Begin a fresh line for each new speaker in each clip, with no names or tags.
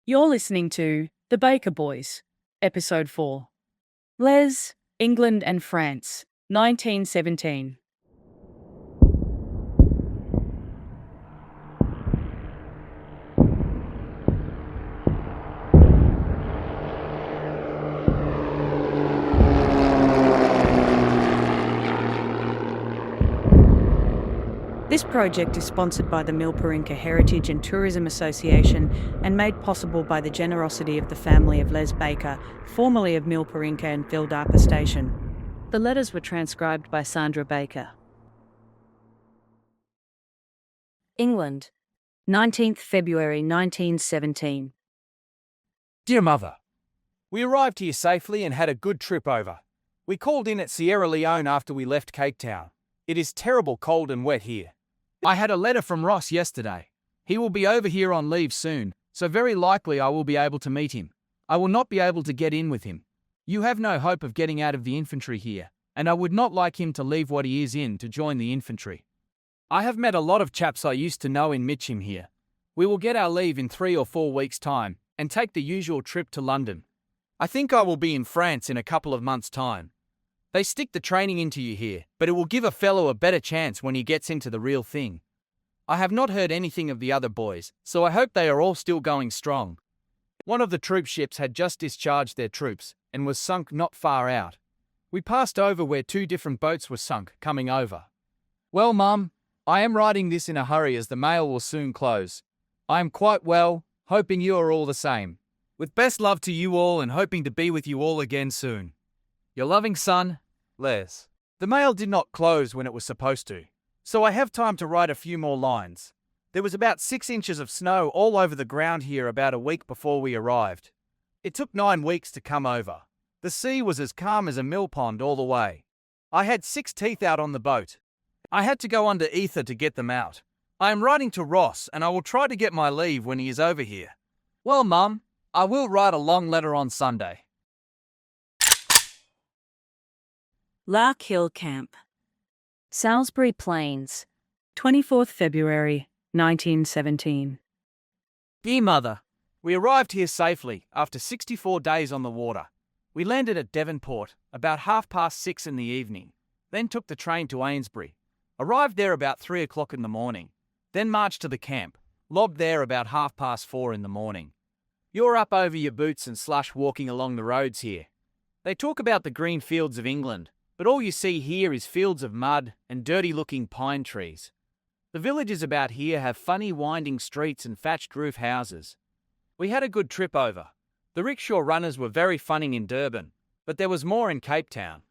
You're listening to The Baker Boys, Episode 4. Les, England and France, 1917. This project is sponsored by the Milparinka Heritage and Tourism Association and made possible by the generosity of the family of Les Baker, formerly of Milparinka and Phildapa Station. The letters were transcribed by Sandra Baker. England, 19th February 1917.
Dear Mother, we arrived here safely and had a good trip over. We called in at Sierra Leone after we left Cape Town. It is terrible cold and wet here. I had a letter from Ross yesterday. He will be over here on leave soon, so very likely I will be able to meet him. I will not be able to get in with him. You have no hope of getting out of the infantry here, and I would not like him to leave what he is in to join the infantry. I have met a lot of chaps I used to know in Mitcham here. We will get our leave in 3 or 4 weeks' time and take the usual trip to London. I think I will be in France in a couple of months' time. They stick the training into you here, but it will give a fellow a better chance when he gets into the real thing. I have not heard anything of the other boys, so I hope they are all still going strong. One of the troop ships had just discharged their troops and was sunk not far out. We passed over where 2 different boats were sunk coming over. Well, Mum, I am writing this in a hurry as the mail will soon close. I am quite well, hoping you are all the same. With best love to you all and hoping to be with you all again soon. Your loving son, Les. The mail did not close when it was supposed to, so I have time to write a few more lines. There was about 6 inches of snow all over the ground here about a week before we arrived. It took 9 weeks to come over. The sea was as calm as a mill pond all the way. I had 6 teeth out on the boat. I had to go under ether to get them out. I am writing to Ross and I will try to get my leave when he is over here. Well, Mum, I will write a long letter on Sunday.
Lark Hill Camp, Salisbury Plains, 24th February 1917.
Dear Mother, we arrived here safely after 64 days on the water. We landed at Devonport about 6:30 in the evening, then took the train to Amesbury. Arrived there about 3 o'clock in the morning, then marched to the camp, lobbed there about 4:30 in the morning. You're up over your boots and slush walking along the roads here. They talk about the green fields of England, but all you see here is fields of mud and dirty-looking pine trees. The villages about here have funny winding streets and thatched roof houses. We had a good trip over. The rickshaw runners were very funny in Durban, but there was more in Cape Town.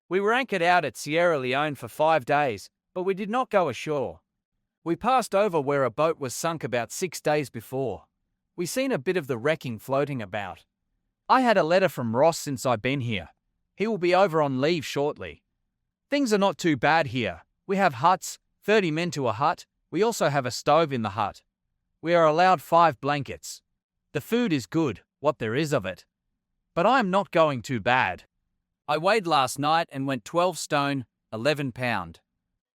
We were anchored out at Sierra Leone for 5 days, but we did not go ashore. We passed over where a boat was sunk about 6 days before. We seen a bit of the wrecking floating about. I had a letter from Ross since I've been here. He will be over on leave shortly. Things are not too bad here. We have huts, 30 men to a hut. We also have a stove in the hut. We are allowed 5 blankets. The food is good, what there is of it. But I am not going too bad. I weighed last night and went 12 stone, 11 pound.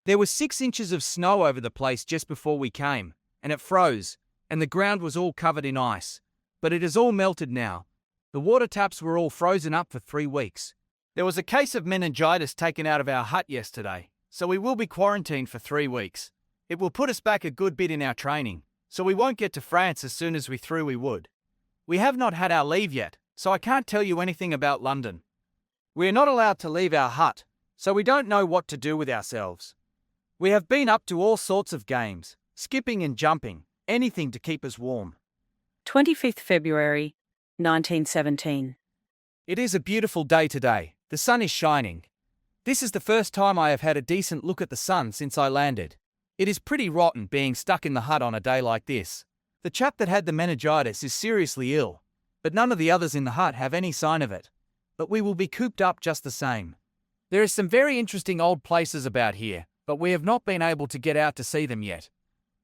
There was 6 inches of snow over the place just before we came, and it froze, and the ground was all covered in ice. But it is all melted now. The water taps were all frozen up for 3 weeks. There was a case of meningitis taken out of our hut yesterday, so we will be quarantined for 3 weeks. It will put us back a good bit in our training, so we won't get to France as soon as we thought we would. We have not had our leave yet, so I can't tell you anything about London. We are not allowed to leave our hut, so we don't know what to do with ourselves. We have been up to all sorts of games, skipping and jumping, anything to keep us warm.
25th February 1917.
It is a beautiful day today. The sun is shining. This is the first time I have had a decent look at the sun since I landed. It is pretty rotten being stuck in the hut on a day like this. The chap that had the meningitis is seriously ill, but none of the others in the hut have any sign of it. But we will be cooped up just the same. There is some very interesting old places about here, but we have not been able to get out to see them yet.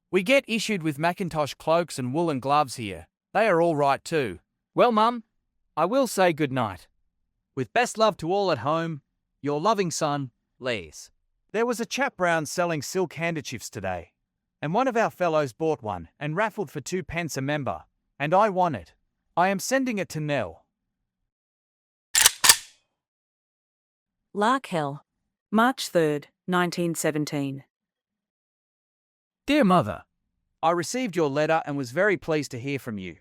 We get issued with Macintosh cloaks and woolen gloves here. They are all right too. Well, Mum, I will say good night. With best love to all at home, your loving son, Les. There was a chap round selling silk handkerchiefs today, and one of our fellows bought one and raffled for 2 pence a member, and I won it. I am sending it to Nell.
Larkhill, March 3rd, 1917.
Dear Mother, I received your letter and was very pleased to hear from you.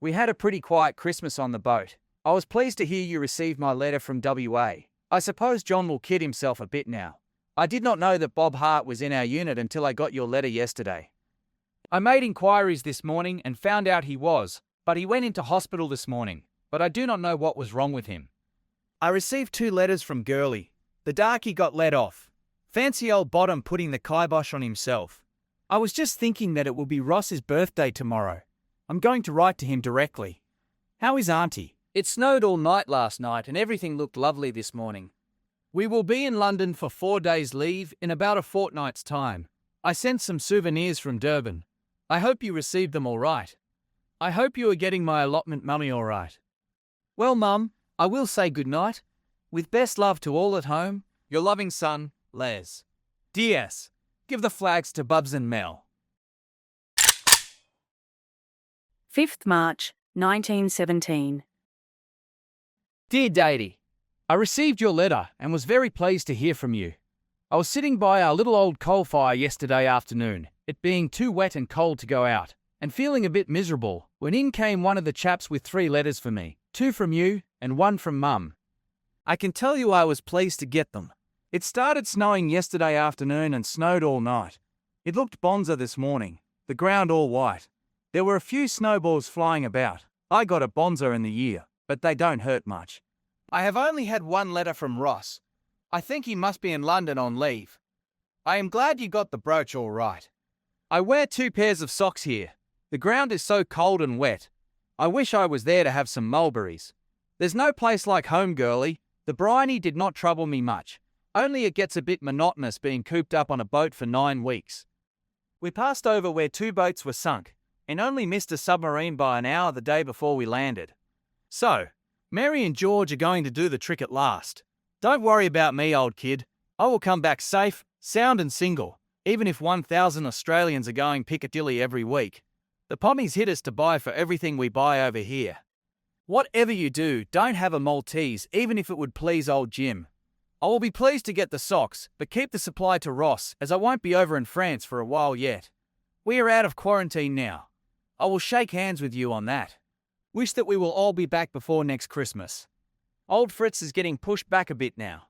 We had a pretty quiet Christmas on the boat. I was pleased to hear you received my letter from WA. I suppose John will kid himself a bit now. I did not know that Bob Hart was in our unit until I got your letter yesterday. I made inquiries this morning and found out he was, but he went into hospital this morning, but I do not know what was wrong with him. I received 2 letters from Gurley. The darky got let off. Fancy old Bottom putting the kibosh on himself. I was just thinking that it will be Ross's birthday tomorrow. I'm going to write to him directly. How is Auntie? It snowed all night last night and everything looked lovely this morning. We will be in London for 4 days' leave in about a fortnight's time. I sent some souvenirs from Durban. I hope you received them all right. I hope you are getting my allotment money all right. Well, Mum, I will say good night. With best love to all at home, your loving son, Les. DS. Give the flags to Bubs and Mel.
5th March, 1917.
Dear Daddy, I received your letter and was very pleased to hear from you. I was sitting by our little old coal fire yesterday afternoon, it being too wet and cold to go out, and feeling a bit miserable, when in came one of the chaps with 3 letters for me, 2 from you and 1 from Mum. I can tell you I was pleased to get them. It started snowing yesterday afternoon and snowed all night. It looked bonza this morning, the ground all white. There were a few snowballs flying about. I got a bonza in the year, but they don't hurt much. I have only had 1 letter from Ross. I think he must be in London on leave. I am glad you got the brooch all right. I wear 2 pairs of socks here. The ground is so cold and wet. I wish I was there to have some mulberries. There's no place like home, girlie. The briny did not trouble me much. Only it gets a bit monotonous being cooped up on a boat for 9 weeks. We passed over where 2 boats were sunk, and only missed a submarine by an hour the day before we landed. So, Mary and George are going to do the trick at last. Don't worry about me, old kid. I will come back safe, sound and single, even if 1,000 Australians are going Piccadilly every week. The pommies hit us to buy for everything we buy over here. Whatever you do, don't have a Maltese, even if it would please old Jim. I will be pleased to get the socks, but keep the supply to Ross, as I won't be over in France for a while yet. We are out of quarantine now. I will shake hands with you on that. Wish that we will all be back before next Christmas. Old Fritz is getting pushed back a bit now.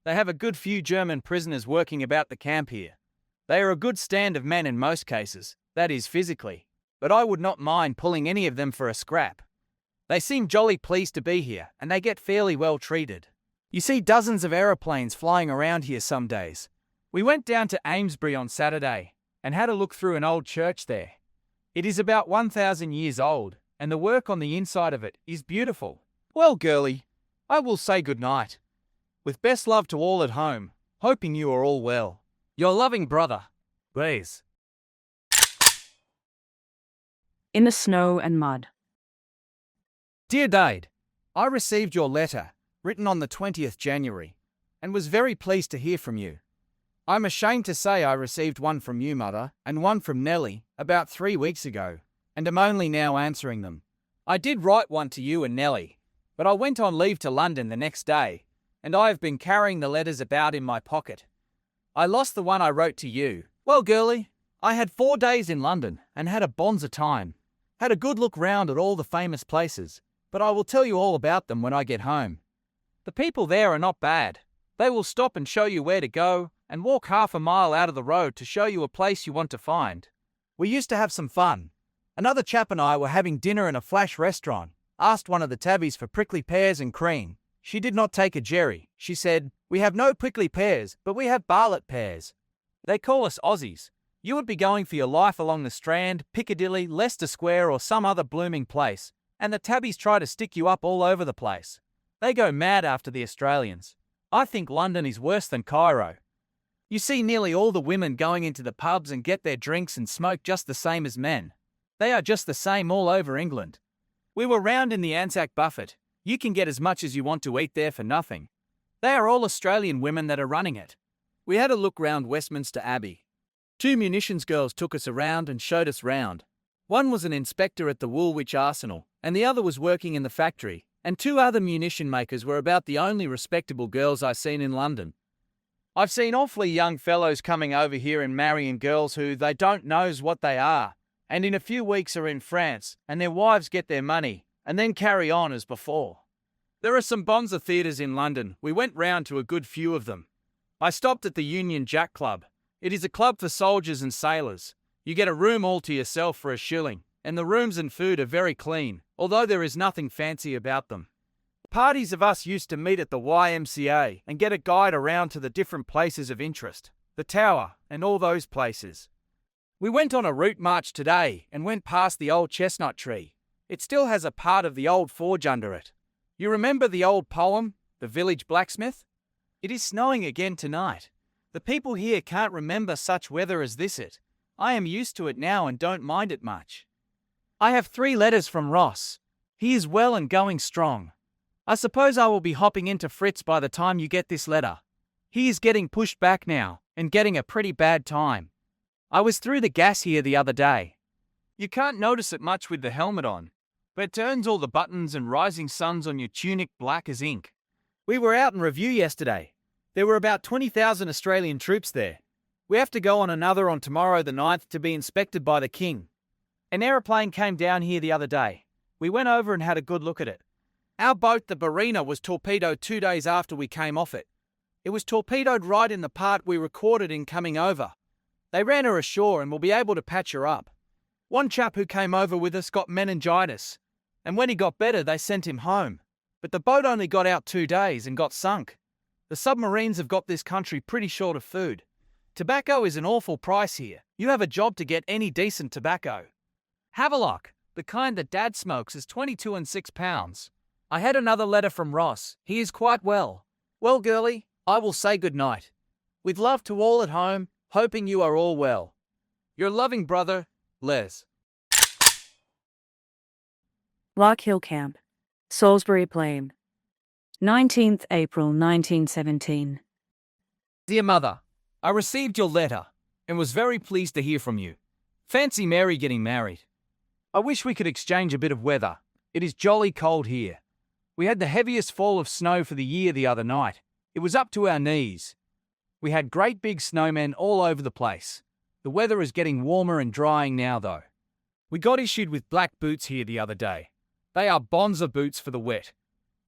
They have a good few German prisoners working about the camp here. They are a good stand of men in most cases, that is physically, but I would not mind pulling any of them for a scrap. They seem jolly pleased to be here, and they get fairly well treated. You see dozens of aeroplanes flying around here some days. We went down to Amesbury on Saturday and had a look through an old church there. It is about 1,000 years old, and the work on the inside of it is beautiful. Well, girlie, I will say good night. With best love to all at home, hoping you are all well. Your loving brother, Blaze.
In the snow and mud.
Dear Dade, I received your letter, written on the 20th January, and was very pleased to hear from you. I'm ashamed to say I received 1 from you, Mother, and 1 from Nellie, about 3 weeks ago, and am only now answering them. I did write 1 to you and Nellie, but I went on leave to London the next day, and I have been carrying the letters about in my pocket. I lost the 1 I wrote to you. Well, girlie, I had 4 days in London and had a bonza time. Had a good look round at all the famous places, but I will tell you all about them when I get home. The people there are not bad. They will stop and show you where to go and walk half a mile out of the road to show you a place you want to find. We used to have some fun. Another chap and I were having dinner in a flash restaurant. Asked one of the tabbies for prickly pears and cream. She did not take a jerry. She said, "We have no prickly pears, but we have Bartlett pears." They call us Aussies. You would be going for your life along the Strand, Piccadilly, Leicester Square or some other blooming place, and the tabbies try to stick you up all over the place. They go mad after the Australians. I think London is worse than Cairo. You see nearly all the women going into the pubs and get their drinks and smoke just the same as men. They are just the same all over England. We were round in the Anzac Buffet. You can get as much as you want to eat there for nothing. They are all Australian women that are running it. We had a look round Westminster Abbey. 2 munitions girls took us around and showed us round. One was an inspector at the Woolwich Arsenal, and the other was working in the factory, and two other munition makers were about the only respectable girls I've seen in London. I've seen awfully young fellows coming over here and marrying girls who they don't knows what they are, and in a few weeks are in France, and their wives get their money, and then carry on as before. There are some bonza theatres in London. We went round to a good few of them. I stopped at the Union Jack Club. It is a club for soldiers and sailors. You get a room all to yourself for £1, and the rooms and food are very clean, although there is nothing fancy about them. Parties of us used to meet at the YMCA and get a guide around to the different places of interest, the Tower, and all those places. We went on a route march today and went past the old chestnut tree. It still has a part of the old forge under it. You remember the old poem, The Village Blacksmith? It is snowing again tonight. The people here can't remember such weather as this it. I am used to it now and don't mind it much. I have 3 letters from Ross. He is well and going strong. I suppose I will be hopping into Fritz by the time you get this letter. He is getting pushed back now and getting a pretty bad time. I was through the gas here the other day. You can't notice it much with the helmet on, but it turns all the buttons and rising suns on your tunic black as ink. We were out in review yesterday. There were about 20,000 Australian troops there. We have to go on another on tomorrow the 9th to be inspected by the King. An aeroplane came down here the other day. We went over and had a good look at it. Our boat, the Barina, was torpedoed 2 days after we came off it. It was torpedoed right in the part we recorded in coming over. They ran her ashore and will be able to patch her up. One chap who came over with us got meningitis, and when he got better they sent him home. But the boat only got out 2 days and got sunk. The submarines have got this country pretty short of food. Tobacco is an awful price here. You have a job to get any decent tobacco. Havelock, the kind that Dad smokes, is 22 and £6. I had another letter from Ross. He is quite well. Well, girlie, I will say good night. With love to all at home, hoping you are all well. Your loving brother, Les.
Larkhill Camp, Salisbury Plain, 19th April 1917.
Dear Mother, I received your letter and was very pleased to hear from you. Fancy Mary getting married. I wish we could exchange a bit of weather. It is jolly cold here. We had the heaviest fall of snow for the year the other night. It was up to our knees. We had great big snowmen all over the place. The weather is getting warmer and drying now though. We got issued with black boots here the other day. They are bonza boots for the wet.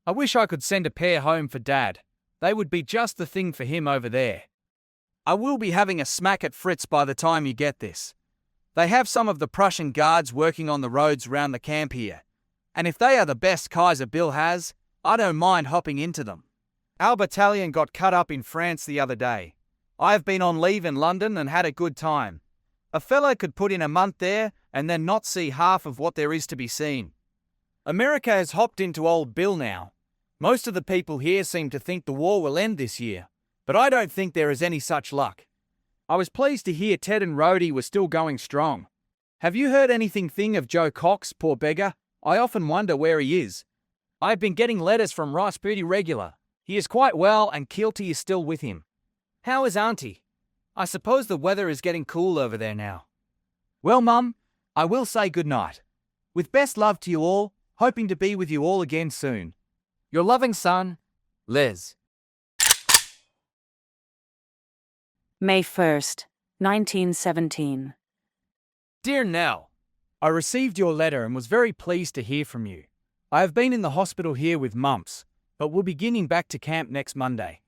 I wish I could send a pair home for Dad. They would be just the thing for him over there. I will be having a smack at Fritz by the time you get this. They have some of the Prussian guards working on the roads round the camp here. And if they are the best Kaiser Bill has, I don't mind hopping into them. Our battalion got cut up in France the other day. I have been on leave in London and had a good time. A fellow could put in a month there and then not see half of what there is to be seen. America has hopped into old Bill now. Most of the people here seem to think the war will end this year, but I don't think there is any such luck. I was pleased to hear Ted and Rhodey were still going strong. Have you heard anything of Joe Cox, poor beggar? I often wonder where he is. I have been getting letters from Ross pretty regular. He is quite well and Keelty is still with him. How is Auntie? I suppose the weather is getting cool over there now. Well, Mum, I will say good night. With best love to you all, hoping to be with you all again soon. Your loving son, Les.
May 1st, 1917.
Dear Nell, I received your letter and was very pleased to hear from you. I have been in the hospital here with mumps, but will be getting back to camp next Monday.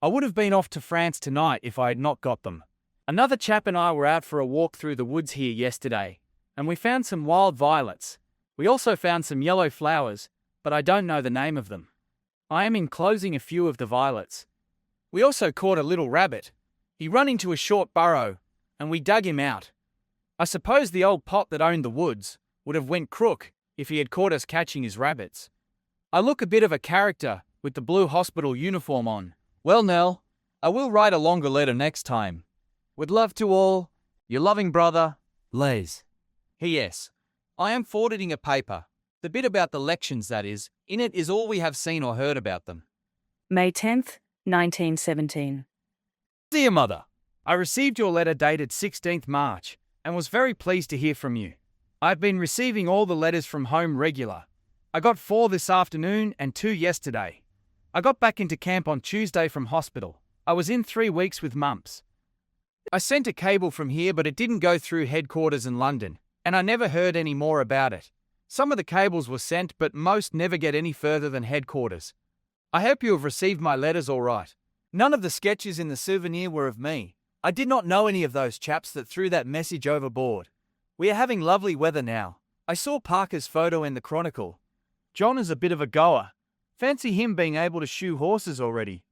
I would have been off to France tonight if I had not got them. Another chap and I were out for a walk through the woods here yesterday, and we found some wild violets. We also found some yellow flowers, but I don't know the name of them. I am enclosing a few of the violets. We also caught a little rabbit. He ran into a short burrow, and we dug him out. I suppose the old pot that owned the woods would have went crook if he had caught us catching his rabbits. I look a bit of a character with the blue hospital uniform on. Well, Nell, I will write a longer letter next time. With love to all, your loving brother, Les. P.S. I am forwarding a paper. The bit about the elections, that is. In it is all we have seen or heard about them.
May 10th, 1917.
Dear Mother, I received your letter dated 16th March and was very pleased to hear from you. I've been receiving all the letters from home regular. I got 4 this afternoon and 2 yesterday. I got back into camp on Tuesday from hospital. I was in 3 weeks with mumps. I sent a cable from here, but it didn't go through headquarters in London, and I never heard any more about it. Some of the cables were sent, but most never get any further than headquarters. I hope you have received my letters all right. None of the sketches in the souvenir were of me. I did not know any of those chaps that threw that message overboard. We are having lovely weather now. I saw Parker's photo in the Chronicle. John is a bit of a goer. Fancy him being able to shoe horses already.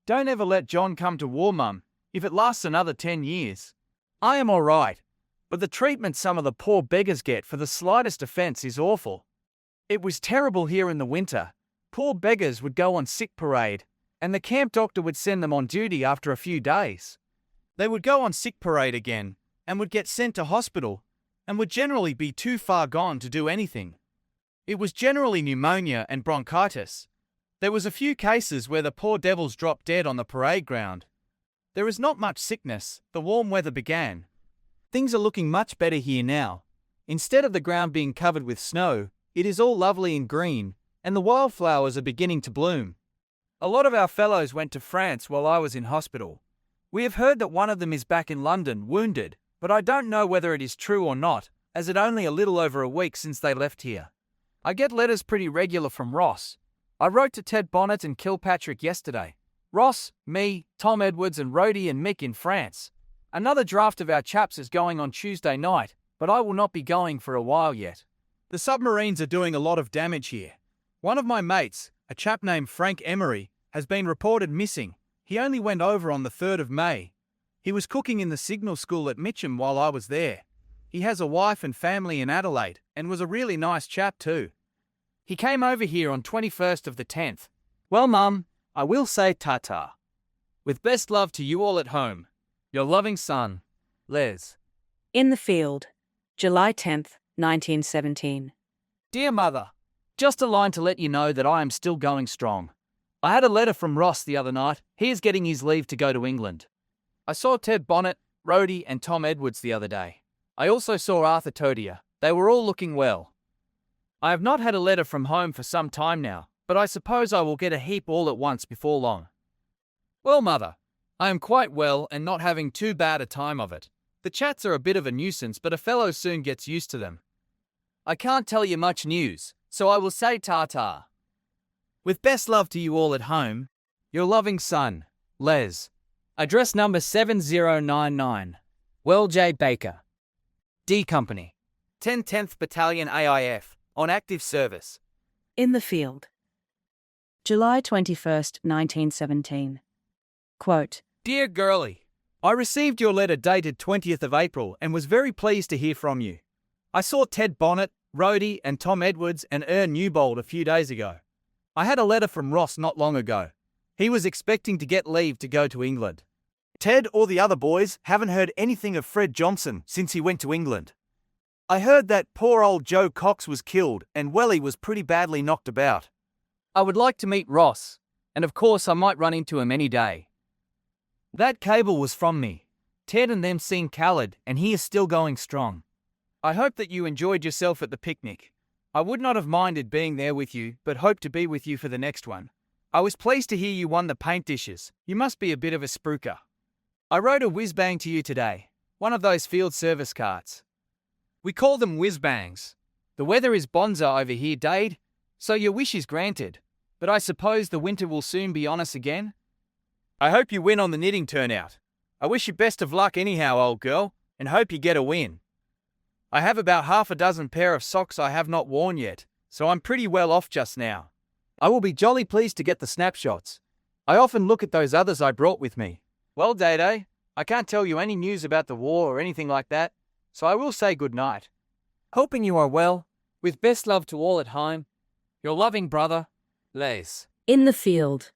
Don't ever let John come to war, Mum, if it lasts another 10 years. I am all right, but the treatment some of the poor beggars get for the slightest offence is awful. It was terrible here in the winter. Poor beggars would go on sick parade, and the camp doctor would send them on duty after a few days. They would go on sick parade again, and would get sent to hospital, and would generally be too far gone to do anything. It was generally pneumonia and bronchitis. There was a few cases where the poor devils dropped dead on the parade ground. There is not much sickness. The warm weather began. Things are looking much better here now. Instead of the ground being covered with snow, it is all lovely and green, and the wildflowers are beginning to bloom. A lot of our fellows went to France while I was in hospital. We have heard that one of them is back in London, wounded, but I don't know whether it is true or not, as it only a little over a week since they left here. I get letters pretty regular from Ross. I wrote to Ted Bonnet and Kilpatrick yesterday. Ross, me, Tom Edwards and Rhodey and Mick in France. Another draft of our chaps is going on Tuesday night, but I will not be going for a while yet. The submarines are doing a lot of damage here. One of my mates, a chap named Frank Emery, has been reported missing. He only went over on the 3rd of May. He was cooking in the signal school at Mitcham while I was there. He has a wife and family in Adelaide, and was a really nice chap too. He came over here on 21st of the 10th. Well, Mum, I will say ta-ta. With best love to you all at home. Your loving son, Les.
In the Field, July 10th, 1917.
Dear Mother, just a line to let you know that I am still going strong. I had a letter from Ross the other night. He is getting his leave to go to England. I saw Ted Bonnet, Rhodey and Tom Edwards the other day. I also saw Arthur Todia. They were all looking well. I have not had a letter from home for some time now, but I suppose I will get a heap all at once before long. Well, Mother, I am quite well and not having too bad a time of it. The chats are a bit of a nuisance, but a fellow soon gets used to them. I can't tell you much news, so I will say ta-ta. With best love to you all at home, your loving son, Les. Address number 7099. Well J. Baker. D Company. 10th Battalion AIF, on active service.
In the Field, July 21st, 1917. Quote,
Dear Girlie, I received your letter dated 20th of April and was very pleased to hear from you. I saw Ted Bonnet, Rhodey and Tom Edwards and Newbold a few days ago. I had a letter from Ross not long ago. He was expecting to get leave to go to England. Ted or the other boys haven't heard anything of Fred Johnson since he went to England. I heard that poor old Joe Cox was killed and Welly was pretty badly knocked about. I would like to meet Ross, and of course I might run into him any day. That cable was from me. Ted and them seen Khaled and he is still going strong. I hope that you enjoyed yourself at the picnic. I would not have minded being there with you, but hope to be with you for the next one. I was pleased to hear you won the paint dishes. You must be a bit of a spruiker. I wrote a whiz-bang to you today, one of those field service cards. We call them whiz-bangs. The weather is bonza over here, Dade, so your wish is granted, but I suppose the winter will soon be on us again? I hope you win on the knitting turnout. I wish you best of luck anyhow, old girl, and hope you get a win. I have about half a dozen pair of socks I have not worn yet, so I'm pretty well off just now. I will be jolly pleased to get the snapshots. I often look at those others I brought with me. Well, Dade, I can't tell you any news about the war or anything like that, so I will say good night. Hoping you are well, with best love to all at home, your loving brother, Les.
In the Field,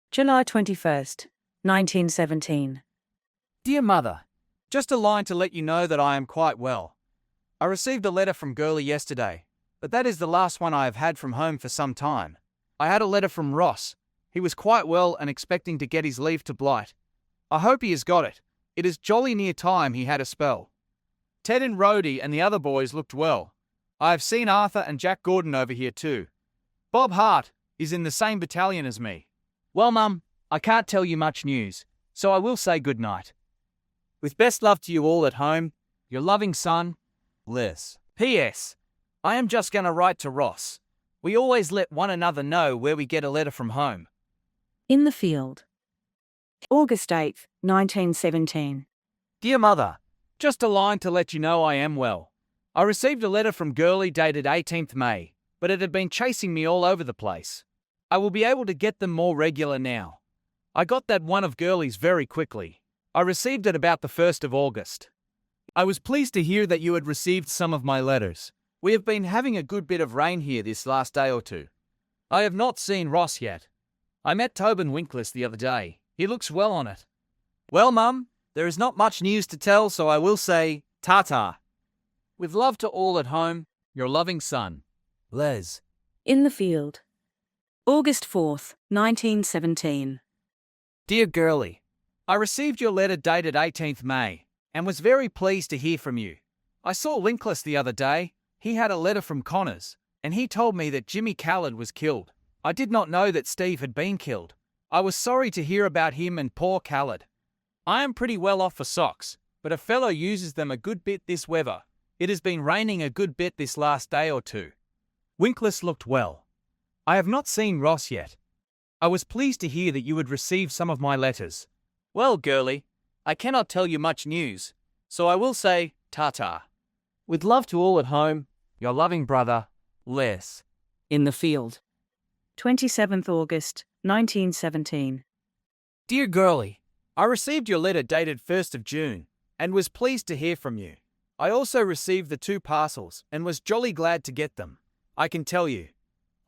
July 21st, 1917.
Dear Mother, just a line to let you know that I am quite well. I received a letter from Gurley yesterday, but that is the last one I have had from home for some time. I had a letter from Ross. He was quite well and expecting to get his leave to Blight. I hope he has got it. It is jolly near time he had a spell. Ted and Rhodey and the other boys looked well. I have seen Arthur and Jack Gordon over here too. Bob Hart is in the same battalion as me. Well, Mum, I can't tell you much news, so I will say good night. With best love to you all at home, your loving son, Les. P.S. I am just going to write to Ross. We always let one another know where we get a letter from home.
In the Field. August 8th, 1917.
Dear Mother, just a line to let you know I am well. I received a letter from Girlie dated 18th May, but it had been chasing me all over the place. I will be able to get them more regular now. I got that one of Girlie's very quickly. I received it about the 1st of August. I was pleased to hear that you had received some of my letters. We have been having a good bit of rain here this last day or two. I have not seen Ross yet. I met Tobin Winkless the other day. He looks well on it. Well, Mum, there is not much news to tell, so I will say, ta-ta. With love to all at home, your loving son, Les.
In the Field. August 4th, 1917.
Dear Girlie, I received your letter dated 18th May, and was very pleased to hear from you. I saw Winkless the other day. He had a letter from Connors, and he told me that Jimmy Khaled was killed. I did not know that Steve had been killed. I was sorry to hear about him and poor Khaled. I am pretty well off for socks, but a fellow uses them a good bit this weather. It has been raining a good bit this last day or two. Winkless looked well. I have not seen Ross yet. I was pleased to hear that you had received some of my letters. Well, Girlie, I cannot tell you much news, so I will say ta-ta. With love to all at home, your loving brother, Les.
In the Field. 27th August, 1917.
Dear Girlie, I received your letter dated 1st of June, and was pleased to hear from you. I also received the 2 parcels, and was jolly glad to get them. I can tell you.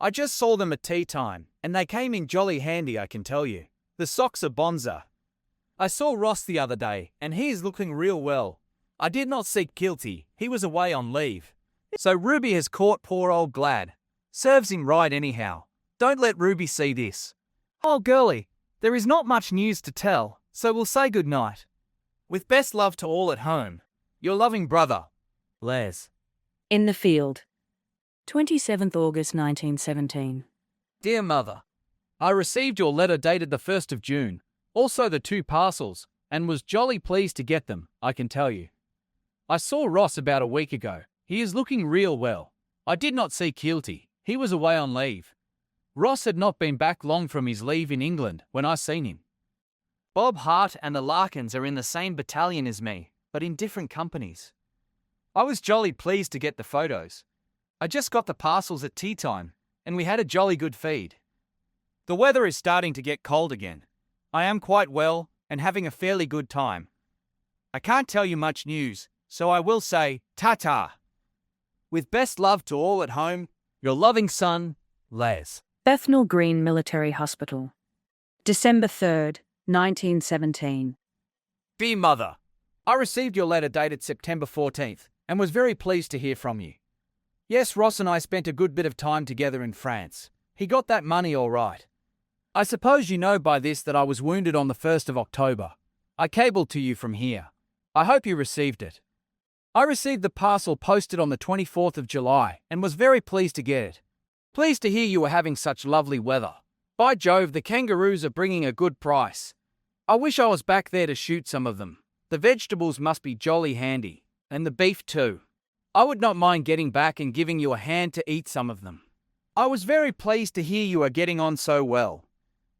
I just saw them at tea time, and they came in jolly handy, I can tell you. The socks are bonza. I saw Ross the other day, and he is looking real well. I did not see Kilty, he was away on leave. So Ruby has caught poor old Glad. Serves him right anyhow. Don't let Ruby see this. Oh, Girlie, there is not much news to tell, so we'll say good night. With best love to all at home, your loving brother, Les.
In the Field. 27th August 1917.
Dear Mother, I received your letter dated the 1st of June, also the 2 parcels, and was jolly pleased to get them, I can tell you. I saw Ross about a week ago. He is looking real well. I did not see Kilty. He was away on leave. Ross had not been back long from his leave in England when I seen him. Bob Hart and the Larkins are in the same battalion as me, but in different companies. I was jolly pleased to get the photos. I just got the parcels at tea time, and we had a jolly good feed. The weather is starting to get cold again. I am quite well and having a fairly good time. I can't tell you much news, so I will say ta-ta. With best love to all at home, your loving son, Les.
Bethnal Green Military Hospital. December 3rd, 1917.
Dear Mother, I received your letter dated September 14th and was very pleased to hear from you. Yes, Ross and I spent a good bit of time together in France. He got that money all right. I suppose you know by this that I was wounded on the 1st of October. I cabled to you from here. I hope you received it. I received the parcel posted on the 24th of July and was very pleased to get it. Pleased to hear you were having such lovely weather. By Jove, the kangaroos are bringing a good price. I wish I was back there to shoot some of them. The vegetables must be jolly handy, and the beef too. I would not mind getting back and giving you a hand to eat some of them. I was very pleased to hear you are getting on so well.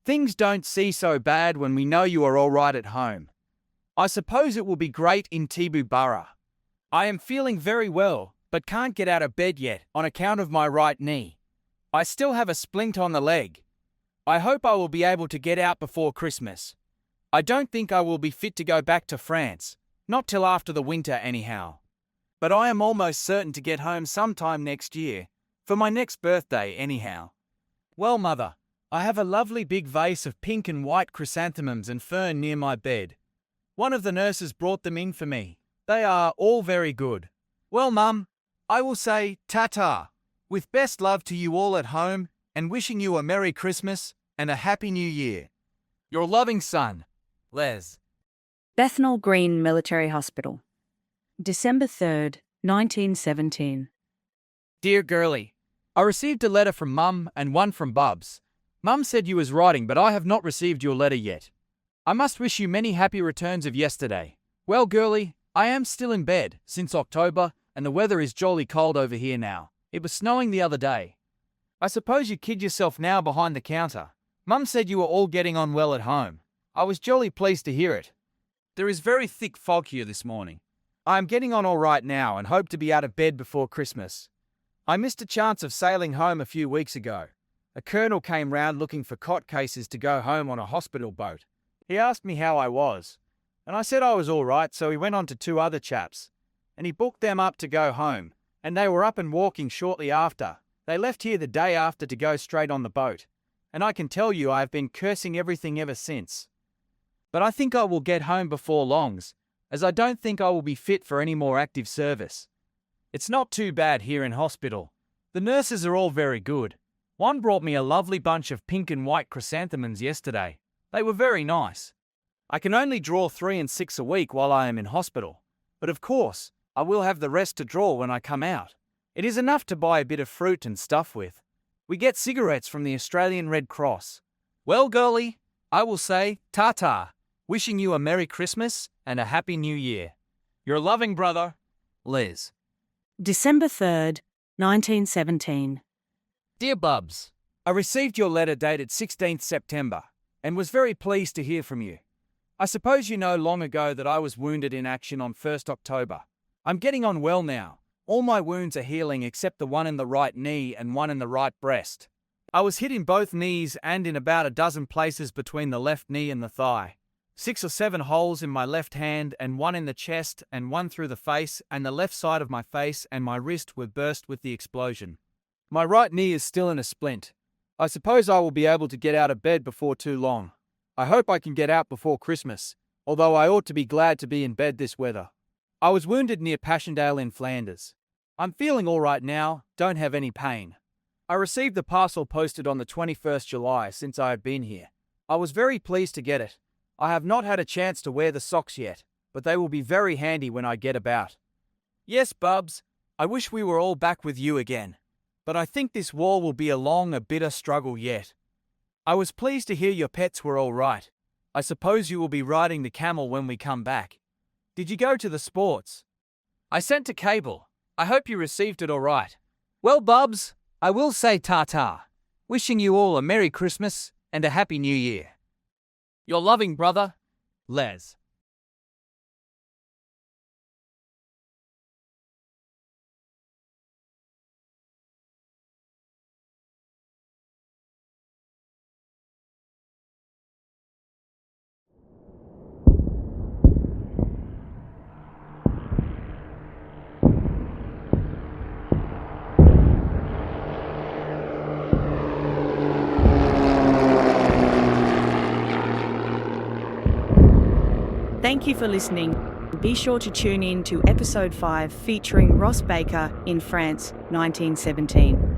Things don't seem so bad when we know you are all right at home. I suppose it will be great in Tibu Borough. I am feeling very well, but can't get out of bed yet on account of my right knee. I still have a splint on the leg. I hope I will be able to get out before Christmas. I don't think I will be fit to go back to France, not till after the winter anyhow. But I am almost certain to get home sometime next year, for my next birthday anyhow. Well, Mother, I have a lovely big vase of pink and white chrysanthemums and fern near my bed. One of the nurses brought them in for me. They are all very good. Well, Mum, I will say ta-ta. With best love to you all at home, and wishing you a Merry Christmas and a Happy New Year. Your loving son, Les.
Bethnal Green Military Hospital. December 3rd, 1917.
Dear girlie, I received a letter from Mum and one from Bubs. Mum said you was writing, but I have not received your letter yet. I must wish you many happy returns of yesterday. Well, girlie, I am still in bed since October, and the weather is jolly cold over here now. It was snowing the other day. I suppose you kid yourself now behind the counter. Mum said you were all getting on well at home. I was jolly pleased to hear it. There is very thick fog here this morning. I am getting on all right now and hope to be out of bed before Christmas. I missed a chance of sailing home a few weeks ago. A colonel came round looking for cot cases to go home on a hospital boat. He asked me how I was, and I said I was all right, so he went on to two other chaps, and he booked them up to go home, and they were up and walking shortly after. They left here the day after to go straight on the boat, and I can tell you I have been cursing everything ever since. But I think I will get home before longs, as I don't think I will be fit for any more active service. It's not too bad here in hospital. The nurses are all very good. One brought me a lovely bunch of pink and white chrysanthemums yesterday. They were very nice. I can only draw 3 and 6 a week while I am in hospital, but of course, I will have the rest to draw when I come out. It is enough to buy a bit of fruit and stuff with. We get cigarettes from the Australian Red Cross. Well, girlie, I will say ta-ta, wishing you a Merry Christmas and a Happy New Year. Your loving brother, Les.
December 3rd, 1917.
Dear Bubs, I received your letter dated 16th September and was very pleased to hear from you. I suppose you know long ago that I was wounded in action on 1st October. I'm getting on well now. All my wounds are healing except the one in the right knee and one in the right breast. I was hit in both knees and in about a dozen places between the left knee and the thigh. 6 or 7 holes in my left hand and one in the chest and one through the face, and the left side of my face and my wrist were burst with the explosion. My right knee is still in a splint. I suppose I will be able to get out of bed before too long. I hope I can get out before Christmas, although I ought to be glad to be in bed this weather. I was wounded near Passchendaele in Flanders. I'm feeling all right now, don't have any pain. I received the parcel posted on the 21st July since I had been here. I was very pleased to get it. I have not had a chance to wear the socks yet, but they will be very handy when I get about. Yes, Bubs, I wish we were all back with you again, but I think this war will be a long, a bitter struggle yet. I was pleased to hear your pets were all right. I suppose you will be riding the camel when we come back. Did you go to the sports? I sent a cable. I hope you received it all right. Well, Bubs, I will say ta-ta, wishing you all a Merry Christmas and a Happy New Year. Your loving brother, Les.
Thank you for listening. Be sure to tune in to episode 5 featuring Ross Baker in France, 1917.